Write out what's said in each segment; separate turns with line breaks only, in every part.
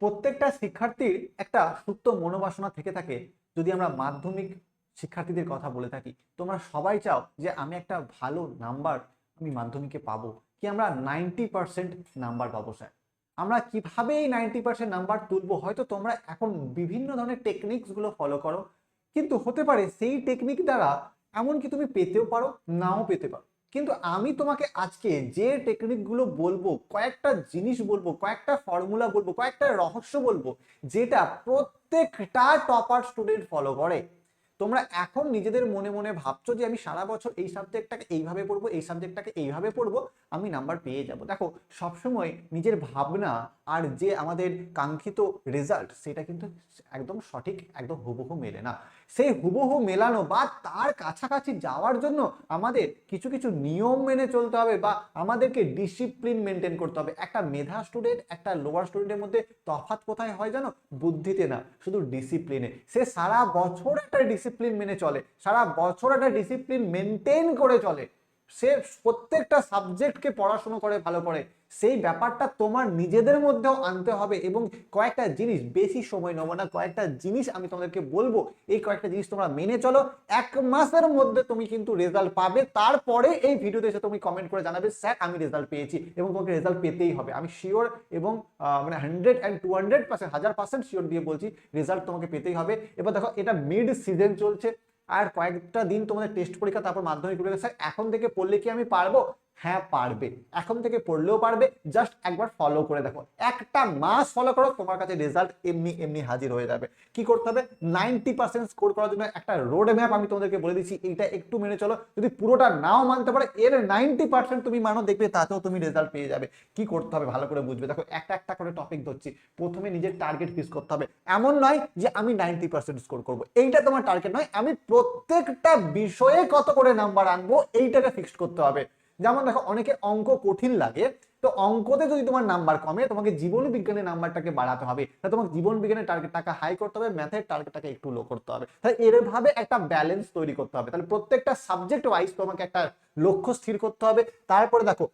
প্রত্যেকটা শিক্ষার্থীর একটা সুপ্ত মনোবাসনা থেকে থাকে। যদি আমরা মাধ্যমিক শিক্ষার্থীদের কথা বলে থাকি, তোমরা সবাই চাও যে আমি একটা ভালো নাম্বার আমি মাধ্যমিকে পাবো, কি আমরা 90% নাম্বার পাবো। স্যার, আমরা কিভাবে এই 90% নাম্বার তুলবো? হয়তো তোমরা এখন বিভিন্ন ধরনের টেকনিক্স গুলো ফলো করো, কিন্তু হতে পারে সেই টেকনিক দ্বারা এমনকি তুমি পেতেও পারো, নাও পেতে পারো। কিন্তু আমি তোমাকে আজকে যে টেকনিক গুলো বলবো, কয়েকটা জিনিস বলবো, কয়েকটা ফর্মুলা বলবো, কয়েকটা রহস্য বলবো, যেটা প্রত্যেকটা টপার স্টুডেন্ট ফলো করে। তোমরা এখন নিজেদের মনে মনে ভাবছো যে আমি সারা বছর এই সাবজেক্টটাকে এইভাবে পড়বো, এই সাবজেক্টটাকে এইভাবে পড়বো, আমি নাম্বার পেয়ে যাব। দেখো, সবসময় নিজের ভাবনা আর যে আমাদের কাঙ্ক্ষিত রেজাল্ট, সেটা কিন্তু একদম সঠিক, একদম হুবহু মেলে না। সেই হুবহু মেলানো বা তার কাছাকাছি যাওয়ার জন্য আমাদের কিছু কিছু নিয়ম মেনে চলতে হবে, বা আমাদেরকে ডিসিপ্লিন মেনটেন করতে হবে। একটা মেধা স্টুডেন্ট, একটা লোয়ার স্টুডেন্টের মধ্যে তফাৎ কোথায় হয় জানো? বুদ্ধিতে না, শুধু ডিসিপ্লিনে। সে সারা বছর একটা ডিসিপ্লিন মেনে চলে, সারা বছর একটা ডিসিপ্লিন মেনটেন করে চলে, সে প্রত্যেকটা সাবজেক্টকে পড়াশোনা করে ভালো করে। সেই ব্যাপারটা তোমার নিজেদের মধ্যেও আনতে হবে। এবং কয়েকটা জিনিস, বেশি সময় নেবো না, কয়েকটা জিনিস আমি তোমাদেরকে বলবো, এই কয়েকটা জিনিস তোমরা মেনে চলো, 1 মাসের মধ্যে তুমি কিন্তু রেজাল্ট পাবে। তারপরে এই ভিডিওতে এসে তুমি কমেন্ট করে জানাবে স্যার আমি রেজাল্ট পেয়েছি, এবং তোমাকে রেজাল্ট পেতেই হবে। আমি শিওর, এবং মানে 100% 1000% শিওর দিয়ে বলছি, রেজাল্ট তোমাকে পেতেই হবে। এবার দেখো, এটা মিড সিজন চলছে, আর কয়েকটা দিন তোমাদের টেস্ট পরীক্ষা, তারপর মাধ্যমিক পরীক্ষা। স্যার এখন থেকে পড়লে কি আমি পারবো? হ্যাঁ পারবে, এখন থেকে পড়লেও পারবে। জাস্ট একবার ফলো করে দেখো, 1 মাস ফলো করো, তোমার কাছে রেজাল্ট এমনি এমনি হাজির হয়ে যাবে। কি করতে হবে? 90% স্কোর করার জন্য একটা রোড ম্যাপ আমি তোমাদেরকে বলে দিচ্ছি, এইটা একটু মেনে চলো। যদি পুরোটা নাও মানতে পারে, এর 90% তুমি মানো, দেখবে তাতেও তুমি রেজাল্ট পেয়ে যাবে। কি করতে হবে ভালো করে বুঝবে। দেখো, একটা একটা করে টপিক ধরছি। প্রথমে নিজের টার্গেট ফিক্স করতে হবে। এমন নয় যে আমি 90% স্কোর করবো, এইটা তোমার টার্গেট নয়। আমি প্রত্যেকটা বিষয়ে কত করে নাম্বার আনবো, এইটাকে ফিক্সড করতে হবে। যেমন দেখো, অনেকে অঙ্ক কঠিন লাগে, তো অঙ্কতে যদি তোমার নাম্বার কমে, তোমাকে জীবন বিজ্ঞানের নাম্বারটাকে বাড়াতে হবে। তাহলে তোমাকে জীবন বিজ্ঞানের টার্গেটটাকে হাই করতে হবে, ম্যাথের টার্গেটটাকে একটু লো করতে হবে। তাহলে এরভাবে একটা ব্যালেন্স তৈরি করতে হবে। তাহলে প্রত্যেকটা সাবজেক্ট ওয়াইজ তোমাকে একটা লক্ষ্য স্থির করতে হবে। তারপরে দেখো,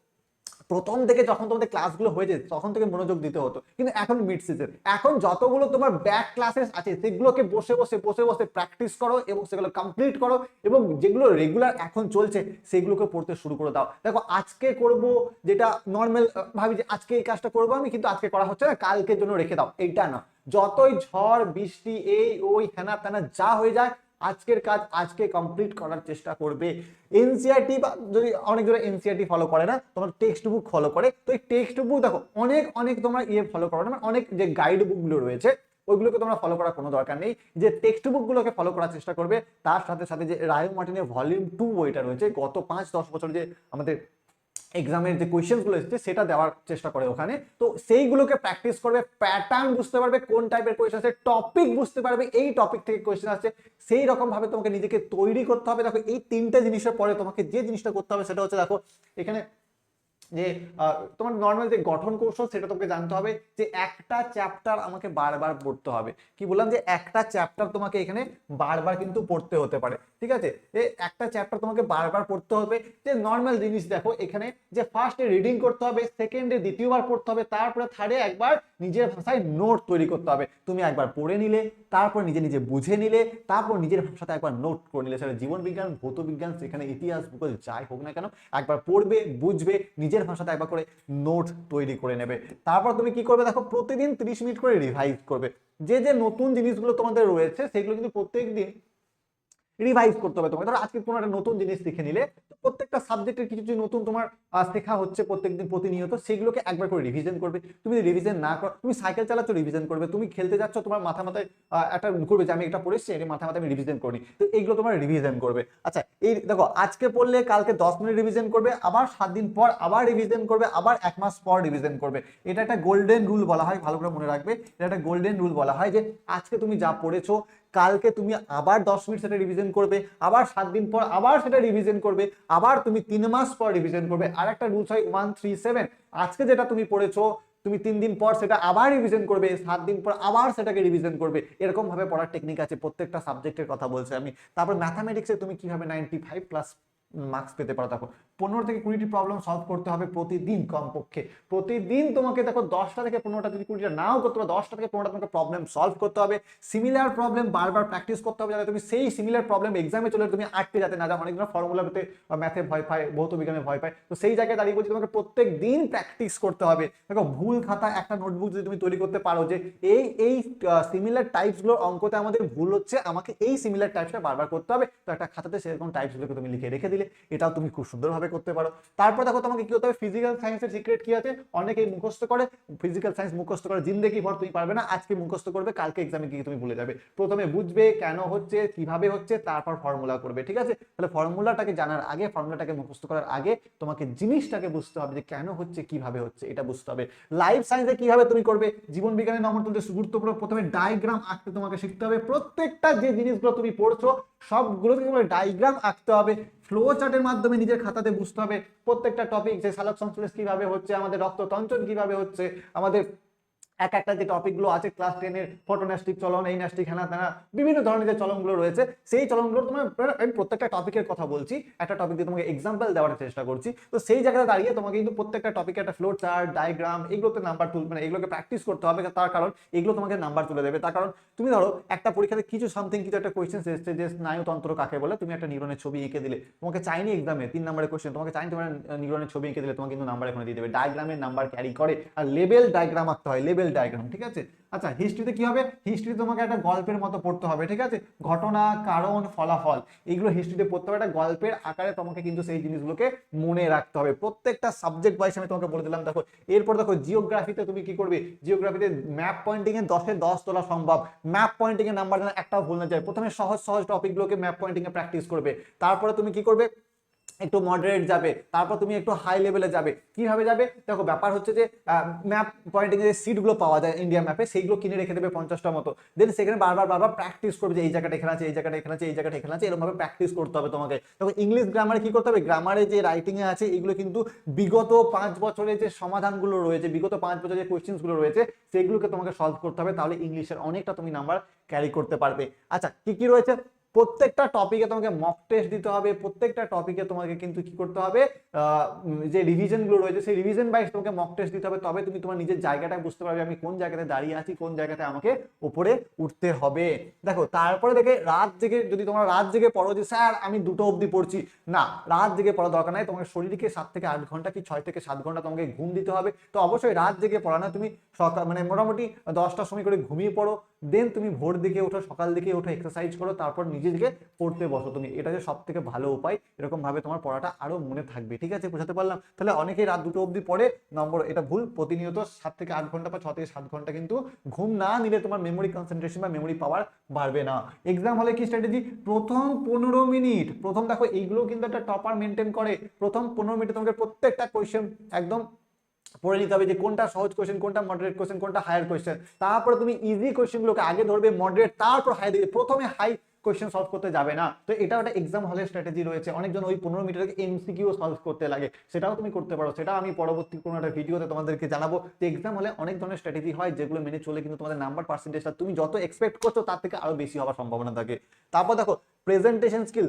প্রথম থেকে যখন তোমাদের ক্লাসগুলো হয়ে যেত, তখন থেকে মনোযোগ দিতে হতো, কিন্তু এখন মিড সিজন, এখন যতগুলো তোমার ব্যাক ক্লাসেস আছে, সেগুলোকে বসে বসে বসে বসে প্র্যাকটিস করো এবং সেগুলো কমপ্লিট করো। এবং যেগুলো রেগুলার এখন চলছে, সেগুলোকে পড়তে শুরু করে দাও। দেখো, আজকে করব যেটা নর্মাল ভাবি যে আজকে এই কাজটা করবো আমি, কিন্তু আজকে করা হচ্ছে না, কালকের জন্য রেখে দাও, এইটা না। যতই ঝড় বৃষ্টি এই ওই হেনা তেনা যা হয়ে যায়, আজকের কাজ আজকে কমপ্লিট করার চেষ্টা করবে। এনসিআরটি, বা যদি অনেক ধরে এনসিআরটি ফলো করে না, তোমার টেক্সট বুক ফলো করে, তো এই টেক্সট বুক দেখো, অনেক অনেক তোমরা ফলো করো না, মানে অনেক যে গাইড বুকগুলো রয়েছে, ওইগুলোকে তোমরা ফলো করার কোনো দরকার নেই। যে টেক্সট বুকগুলোকে ফলো করার চেষ্টা করবে। তার সাথে সাথে যে রায় মার্টিনের ভলিউম 2 বইটা রয়েছে, গত 5-10 বছর যে আমাদের এক্সামের যে কোয়েশ্চেন গুলো এসেছে, সেটা দেওয়ার চেষ্টা করে ওখানে। তো সেইগুলোকে প্র্যাকটিস করবে, প্যাটার্ন বুঝতে পারবে, কোন টাইপের কোয়েশ্চেন আছে, টপিক বুঝতে পারবে, এই টপিক থেকে কোয়েশ্চেন আসছে, সেই রকম ভাবে তোমাকে নিজেকে তৈরি করতে হবে। দেখো, এই 3টে জিনিসের পরে তোমাকে যে জিনিসটা করতে হবে, সেটা হচ্ছে, দেখো এখানে যে তোমার নর্মাল যে গঠন কৌশল, সেটা তোমাকে জানতে হবে। যে একটা চ্যাপ্টার আমাকে বারবার পড়তে হবে। কি বললাম? যে একটা চ্যাপ্টার তোমাকে এখানে বারবার কিন্তু পড়তে হতে পারে, ঠিক আছে? একটা চ্যাপ্টার তোমাকে বারবার পড়তে হবে। যে নর্মাল জিনিস দেখো এখানে, যে ফার্স্টে রিডিং করতে হবে, সেকেন্ডে দ্বিতীয়বার পড়তে হবে, তারপরে থার্ডে একবার নিজের ভাষায় নোট তৈরি করতে হবে। তুমি একবার পড়ে নিলে, তারপর নিজে নিজে বুঝে নিলে, তারপর নিজের ভাষাতে একবার নোট করে নিলে। সেটা জীবন বিজ্ঞান, ভৌত বিজ্ঞান, সেখানে ইতিহাস, ভূগোল, যাই হোক না কেন, একবার পড়বে, বুঝবে, নিজের ভাষাতে একবার করে নোট তৈরি করে নেবে। তারপর তুমি কি করবে? দেখো, প্রতিদিন 30 মিনিট করে রিভাইজ করবে। যে যে নতুন জিনিসগুলো তোমাদের রয়েছে, সেগুলো কিন্তু প্রত্যেকদিন রিভাইজ করতে হবে তোমাকে। ধরো আজকে কোনো একটা নতুন জিনিস শিখে নিলে, তো প্রত্যেকটা সাবজেক্টের কিছু কিছু নতুন তোমার শেখা হচ্ছে প্রত্যেকদিন প্রতিনিয়ত, সেগুলোকে একবার করে রিভিশন করবে। তুমি যদি রিভিশন না করো, তুমি সাইকেল চালাচ্ছ, রিভিশন করবে। তুমি খেলতে যাচ্ছ, তোমার মাথা মাথায় একটা করবে যে আমি এটা পড়েছি, এটা মাথা মাথায় আমি রিভিশন করি। তো এইগুলো তোমার রিভিশন করবে। আচ্ছা, এই দেখো, আজকে পড়লে কালকে 10 মিনিট রিভিশন করবে, আবার 7 দিন পর আবার রিভিশন করবে, আবার 1 মাস পর রিভিশন করবে। এটা একটা গোল্ডেন রুল বলা হয়, ভালো করে মনে রাখবে। এটা একটা গোল্ডেন রুল বলা হয়, যে আজকে তুমি যা পড়েছো, কালকে তুমি আবার 10 মিনিট সেটা রিভিশন করবে, আবার 7 দিন পর আবার সেটা রিভিশন করবে, আবার তুমি 3 মাস পর রিভিশন করবে। আর একটা রুলস হয় 137, আজকে যেটা তুমি পড়েছো, তুমি 3 দিন পর সেটা আবার রিভিশন করবে, 7 দিন পর আবার সেটাকে রিভিশন করবে। এরকম ভাবে পড়ার টেকনিক আছে, প্রত্যেকটা সাবজেক্টের কথা বলছি আমি। তারপর ম্যাথামেটিক্সে তুমি কিভাবে 95+ মার্কস পেতে পারো। দেখো, 15 থেকে 20টি প্রবলেম সলভ করতে হবে প্রতিদিন কমপক্ষে। প্রতিদিন তোমাকে দেখো 10টা থেকে 15টা, যদি 20টা নাও করতে পারো 10টা থেকে 15টা তোমাকে প্রবলেম সলভ করতে হবে। সিমিলার প্রবলেম বারবার প্র্যাকটিস করতে হবে, যাতে তুমি সেই সিমিলার প্রবলেম এক্সামে চলে তুমি আটকে যাতে না যাও। অনেকজন ফর্মুলা পেতে বা ম্যাথে ভয় পায়, ভৌত বিজ্ঞানে ভয় পায়, তো সেই জায়গায় দাঁড়িয়ে বলছি তোমাকে প্রত্যেক দিন প্র্যাকটিস করতে হবে। দেখো ভুল খাতা একটা নোটবুক যদি তুমি তৈরি করতে পারো যে এই সিমিলার টাইপসগুলোর অঙ্কতে আমাদের ভুল হচ্ছে, আমাকে এই সিমিলার টাইপসটা বারবার করতে হবে, তো একটা খাতাতে সেরকম টাইপসগুলোকে তুমি লিখে রেখে দিলে, এটাও তুমি খুব সুন্দরভাবে করতে পারো। তারপর দেখো তোমাকে কি হতে হবে, ফিজিক্যাল সায়েন্সের সিক্রেট কি আছে, অনেকেই মুখস্থ করে, ফিজিক্যাল সায়েন্স মুখস্থ করে জিন্দেগি ভর তুমি পারবে না। আজকে মুখস্থ করবে, কালকে এক্সামে গিয়ে তুমি ভুলে যাবে। প্রথমে বুঝবে কেন হচ্ছে, কিভাবে হচ্ছে, তারপর ফর্মুলা করবে, ঠিক আছে? তাহলে ফর্মুলাটাকে জানার আগে, ফর্মুলাটাকে মুখস্থ করার আগে তোমাকে জিনিসটাকে বুঝতে হবে যে কেন হচ্ছে, কিভাবে হচ্ছে, এটা বুঝতে হবে। লাইফ সায়েন্সে কিভাবে তুমি করবে, জীবন বিজ্ঞানের নম্বর তুলতে গুরুত্বপূর্ণ, প্রথমে ডায়াগ্রাম আঁকতে তোমাকে শিখতে হবে। প্রত্যেকটা যে জিনিসগুলো তুমি পড়ছো সবগুলোকে তোমাকে ডায়াগ্রাম আঁকতে হবে, ফ্লো চার্টের মাধ্যমে নিজের খাতাতে বুঝতে হবে প্রত্যেকটা টপিক, যে সালোক সংশ্লেষ কিভাবে হচ্ছে, আমাদের রক্ততঞ্চন কিভাবে হচ্ছে, আমাদের এক একটা যে টপিকগুলো আছে ক্লাস 10-এর ফটোন্যাস্টিক চলন, এই ন্যাস্টিক, হ্যানা ত্যানা, বিভিন্ন ধরনের যে চলনগুলো রয়েছে, সেই চলনগুলো তোমার, আমি প্রত্যেকটা টপিকের কথা বলছি, একটা টপিক দিয়ে তোমাকে এক্সাম্পল দেওয়ার চেষ্টা করছি। তো সেই জায়গায় দাঁড়িয়ে তোমাকে কিন্তু প্রত্যেকটা টপিকে একটা ফ্লো চার্ট, ডায়াগ্রাম, এগুলোতে নাম্বার তুলবে, মানে এগুলোকে প্র্যাকটিস করতে হবে। তার কারণ এগুলো তোমাকে নাম্বার তুলে দেবে। তার কারণ তুমি ধরো একটা পরীক্ষাতে কিছু সামথিং কিছু একটা কোয়েশ্চেন এসেছে যে স্নায়ুতন্ত্র কাকে বলে, তুমি একটা নিউরনের ছবি এঁকে দিলে, তোমাকে চাইনি এক্সামে 3 নম্বরের কোয়েশ্চেন, তোমাকে চাইনি তোমার নিউরনের ছবি এঁকে দিলে, তোমাকে কিন্তু নাম্বার এখানে দিয়ে দেবে। ডায়াগ্রামের নাম্বার ক্যারি করে, আর লেবেল ডায়াগ্রাম আঁকতে হয়, লেবেল ডায়াগ্রাম, ঠিক আছে? আচ্ছা, হিস্ট্রিতে কি হবে, হিস্ট্রি তোমাকে একটা গল্পের মতো পড়তে হবে, ঠিক আছে? ঘটনা, কারণ, ফলাফল, এগুলো হিস্ট্রিতে পড়তে হবে একটা গল্পের আকারে। তোমাকে কিন্তু সেই জিনিসগুলোকে মনে রাখতে হবে প্রত্যেকটা সাবজেক্ট ওয়াইজ। আমি তোমাকে বলে দিলাম। দেখো এরপর দেখো জিওগ্রাফিতে তুমি কি করবে, জিওগ্রাফিতে ম্যাপ পয়েন্টিং এ 10-এ 10 তোলা সম্ভব। ম্যাপ পয়েন্টিং এর নাম্বার যেন একটাও ভুল না যায়। প্রথমে সহজ সহজ টপিকগুলোকে ম্যাপ পয়েন্টিং এ প্র্যাকটিস করবে, তারপরে তুমি কি করবে, একটু মডারেট যাবে, তারপর তুমি একটু হাই লেভেলে যাবে। কিভাবে যাবে, দেখো ব্যাপার হচ্ছে যে ম্যাপ পয়েন্টিং এর সিটগুলো পাওয়া যায় ইন্ডিয়া ম্যাপে, সেইগুলো কিনে রেখে দেবে 50টা মতো। দেন সেখানে বারবার বারবার প্র্যাকটিস করবে যে এই জায়গাটা এখানে আছে, এই জায়গাটা এখানে আছে, এই জায়গাটা এখানে আছে, এরকম ভাবে প্র্যাকটিস করতে হবে তোমাকে। দেখো ইংলিশ গ্রামারে কি করতে হবে, গ্রামারে যে রাইটিং এ আছে এগুলো কিন্তু বিগত 5 বছরের যে সমাধানগুলো রয়েছে, বিগত 5 বছরের যে কোয়েশ্চেন্স গুলো রয়েছে, সেগুলোকে তোমাকে সলভ করতে হবে, তাহলে ইংলিশের অনেকটা তুমি নাম্বার ক্যারি করতে পারবে। আচ্ছা, কি কি রয়েছে, প্রত্যেকটা টপিকে তোমাকে মক টেস্ট দিতে হবে, প্রত্যেকটা টপিকে তোমাকে কিন্তু কি করতে হবে, যে রিভিশন গুলো রয়েছে সেই রিভিশন ওয়াইজ তোমাকে মক টেস্ট দিতে হবে, তবে তুমি তোমার নিজের জায়গাটা বুঝতে পারবে আমি কোন জায়গাতে দাঁড়িয়ে আছি, কোন জায়গাতে আমাকে উপরে উঠতে হবে। দেখো তারপরে দেখে রাত জেগে, যদি তোমরা রাত জেগে পড়ো যে স্যার আমি 2টো অবধি পড়ছি, না, রাত জেগে পড়া দরকার নাই। তোমাকে শরীরকে 7 থেকে 8 ঘন্টা কি 6 থেকে 7 ঘন্টা তোমাকে ঘুম দিতে হবে। তো অবশ্যই রাত জেগে পড়া না, তুমি সকাল মানে মোটামুটি 10টার সময় করে ঘুমিয়ে পড়ো, দেন তুমি ভোর দিকে ওঠো, সকাল দিকে ওঠো, এক্সারসাইজ করো, তারপর নিজেকে পড়তে বসো তুমি। এটা যে সব থেকে ভালো উপায়, এরকম ভাবে তোমার পড়াটা আরো মনে থাকবে, ঠিক আছে? বুঝাতে পারলাম? তাহলে অনেকেই রাত 2টো অবধি পড়ে, নম্বর এটা ভুল। প্রতিনিয়ত 7 থেকে 8 ঘন্টা বা 6 থেকে 7 ঘন্টা কিন্তু ঘুম না নিলে তোমার মেমোরি কনসেন্ট্রেশন বা মেমোরি পাওয়ার বাড়বে না। এক্সাম হলে কি স্ট্র্যাটেজি, প্রথম 15 মিনিট, প্রথম দেখো এইগুলো কিন্তু একটা টপার মেনটেন করে, প্রথম 15 মিনিটে তোমাকে প্রত্যেকটা কোয়েশ্চেন একদম পড়ে নিতে হবে যে কোনটা সহজ কোয়েশ্চেন, কোনটা মডারেট কোয়েশ্চেন, কোনটা হায়ার কোয়েশ্চেন। তারপরে তুমি ইজি কোয়েশ্চেনগুলোকে আগে ধরবে, মডারেট, তারপর হাই দিবে, প্রথমে হাই কোয়েশ্চেন সলভ করতে যাবে না। তো এটা একটা এক্সাম হলের স্ট্র্যাটেজি রয়েছে। অনেকজন ওই 15 মিনিটে এমসিকিউ সলভ করতে লাগে, সেটাও তুমি করতে পারো। সেটা আমি পরবর্তী কোনো একটা ভিডিওতে তোমাদেরকে জানাবো যে এক্সাম হলে অনেক ধরনের স্ট্র্যাটেজি হয়, যেগুলো মেনে চলে কিন্তু তোমাদের নাম্বার পার্সেন্টেজটা তুমি যত এক্সপেক্ট করছো তার থেকে আরো বেশি হওয়ার সম্ভাবনা থাকে। তারপর দেখো প্রেজেন্টেশন স্কিল,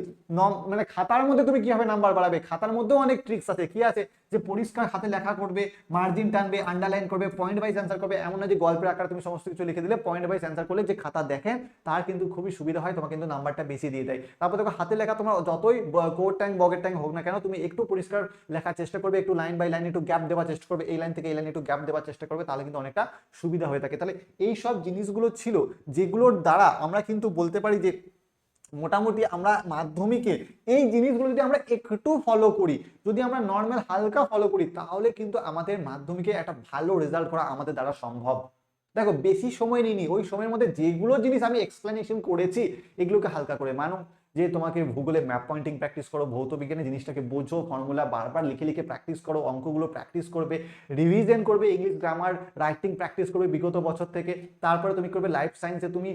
মানে খাতার মধ্যে তুমি কিভাবে নাম্বার বাড়াবে, খাতার মধ্যেও অনেক ট্রিক্স আছে। কি আছে, যে পরিষ্কার হাতে লেখা করবে, মার্জিন টানবে, আন্ডারলাইন করবে, পয়েন্ট ওয়াইজ অ্যান্সার করবে। এমন না যে গল্পের আকারে তুমি সমস্ত কিছু লিখে দিলে, পয়েন্ট ওয়াইজ অ্যান্সার করলে যে খাতা দেখেন তার কিন্তু খুবই সুবিধা হয়, তোমার কিন্তু নাম্বারটা বেশি দিয়ে দেয়। তারপর দেখো হাতে লেখা তোমার যতই কোট ট্যাঙ্ক বগের ট্যাঙ্ক হোক না কেন, তুমি একটু পরিষ্কার লেখার চেষ্টা করবে, একটু লাইন বাই লাইন একটু গ্যাপ দেওয়ার চেষ্টা করবে, এই লাইন থেকে এই লাইনে একটু গ্যাপ দেওয়ার চেষ্টা করবে, তাহলে কিন্তু অনেকটা সুবিধা হয়ে থাকে। তাহলে এই সব জিনিসগুলো ছিল যেগুলোর দ্বারা আমরা কিন্তু বলতে পারি যে মোটামুটি আমরা মাধ্যমিকে এই জিনিসগুলো যদি আমরা একটু ফলো করি, যদি আমরা নর্মাল হালকা ফলো করি, তাহলে কিন্তু আমাদের মাধ্যমিকে একটা ভালো রেজাল্ট করা আমাদের দ্বারা সম্ভব। দেখো বেশি সময় নিইনি, ওই সময়ের মধ্যে যেগুলো জিনিস আমি এক্সপ্লেনেশন করেছি এগুলোকে হালকা করে মানো। যে তোমাকে ভূগোলে ম্যাপ পয়েন্টিং প্র্যাকটিস করো, ভৌত বিজ্ঞানে জিনিসটাকে বোঝো, ফর্মুলা বারবার লিখে লিখে প্র্যাকটিস করো, অঙ্কগুলো প্র্যাকটিস করবে, রিভিশন করবে, ইংলিশ গ্রামার রাইটিং প্র্যাকটিস করবে বিগত বছর থেকে। তারপরে তুমি করবে লাইফ সায়েন্সে তুমি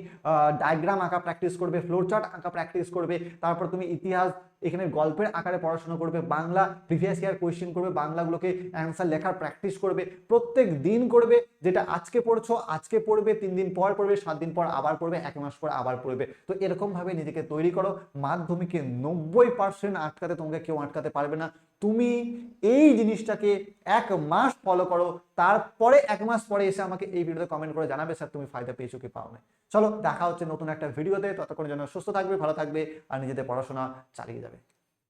ডায়াগ্রাম আঁকা প্র্যাকটিস করবে, ফ্লো চার্ট আঁকা প্র্যাকটিস করবে। তারপর তুমি ইতিহাস এখানে গল্পের আকারে পড়াশোনা করবে, বাংলা প্রিভিয়াস ইয়ার কোয়েশ্চেন করবে, বাংলাগুলোকে অ্যান্সার লেখার প্র্যাকটিস করবে, প্রত্যেক দিন করবে। যেটা আজকে পড়ছো আজকে পড়বে, 3 দিন পর পড়বে, 7 দিন পর আবার পড়বে, 1 মাস পর আবার পড়বে। তো এরকম ভাবে নিজেকে তৈরি করো। মাধ্যমিকে 90% আটকাতে তোমাকে কেউ আটকাতে পারবে না। তুমি এই জিনিসটাকে 1 মাস ফলো করো, তারপরে 1 মাস পরে এসে আমাকে এই ভিডিওতে কমেন্ট করে জানাবে স্যার তুমি ফায়দা পেয়েছো কি পাও না। চলো দেখা হচ্ছে নতুন একটা ভিডিওতে, ততক্ষণের জন্য সুস্থ থাকবে, ভালো থাকবে আর নিজেদের পড়াশোনা চালিয়ে যাবে।